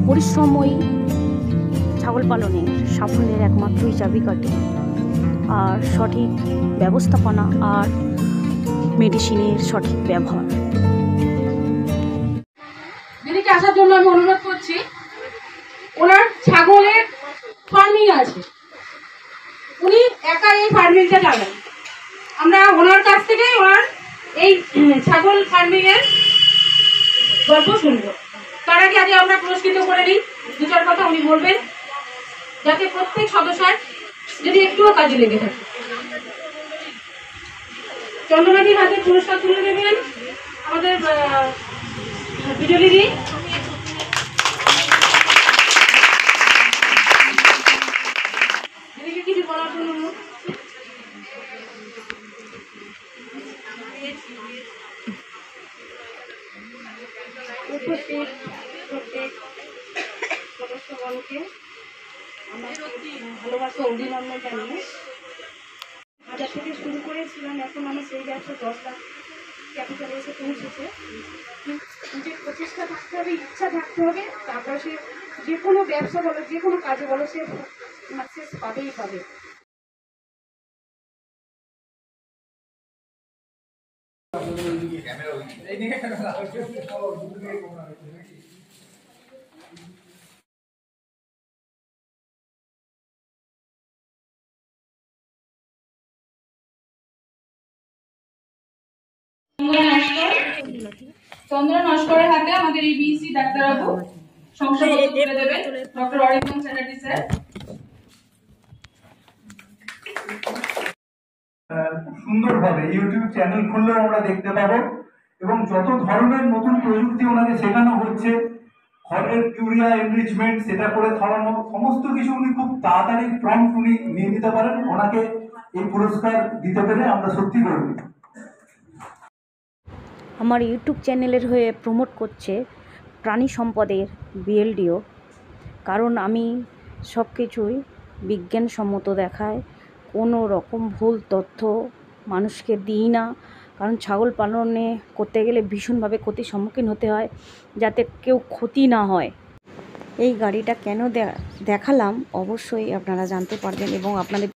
পরিশ্রমই ছাগল পালনের সাফল্যের একমাত্রই চাবিকাঠি, আর সঠিক ব্যবস্থাপনা আর মেডিসিনের সঠিক ব্যবহার। দিদিকে আসার জন্য আমি অনুরোধ করছি। ওনার ছাগলের ফার্মিং আছে, উনি একা এই ফার্মিংটা চালান। আমরা ওনার কাছ থেকে ওনার এই ছাগল ফার্মিং এর গল্প শুনবো। তার আগে আগে আমরা পুরস্কৃত করে নিই, দু চার কথা উনি বলবেন, যাতে প্রত্যেক সদস্যের যদি একটুও কাজে লেগে থাকে। চন্দ্রনাথীর হাতে পুরস্কার তুলে দেবেন আমাদের বিজলি দি। দিদিকে কিছু বলার জন্য উপস্থিত প্রত্যেক সদস্যগণকে আমরা ভালোবাসা অভিনন্দন জানিয়ে 1000 থেকে শুরু করেছিলাম, এখন আমার সেই ব্যবসা 10 লাখ ক্যাপিটালে এসে পৌঁছেছে। নিজের প্রচেষ্টা থাকতে হবে, ইচ্ছা থাকতে হবে, তারপর সে যে কোনো ব্যবসা বলো, যে কোনো কাজে বলো, সে সাকসেস পাবেই পাবে। চন্দ্র নস্করের হাতে আমাদের এই বিসি ডাক্তারবাবু শংসাপত্র তুলে দেবেন, ডক্টর অরিন্দম চ্যাটার্জি স্যার। সুন্দরভাবে ইউটিউব চ্যানেল খুললেও আমরা দেখতে পাবো, এবং যত ধরনের নতুন প্রযুক্তি ওনাকে শেখানো হচ্ছে, ঘরের ইউরিয়া এনরিচমেন্ট সেটা করে খাওয়ানো, সমস্ত কিছু উনি খুব তাড়াতাড়ি প্রম্পট উনি নিয়ে নিতে পারেন। ওনাকে এই পুরস্কার দিতে পেরে আমরা সত্যি গর্বিত। আমার ইউটিউব চ্যানেলের হয়ে প্রমোট করছে প্রাণী সম্পদের বিএলডিও, কারণ আমি সব কিছুই বিজ্ঞানসম্মত দেখায়, কোনো রকম ভুল তথ্য মানুষকে দিই না। কারণ ছাগল পালনে করতে গেলে ভীষণভাবে ক্ষতির সম্মুখীন হতে হয়, যাতে কেউ ক্ষতি না হয়। এই গাড়িটা কেন দেখালাম অবশ্যই আপনারা জানতে পারবেন, এবং আপনাদের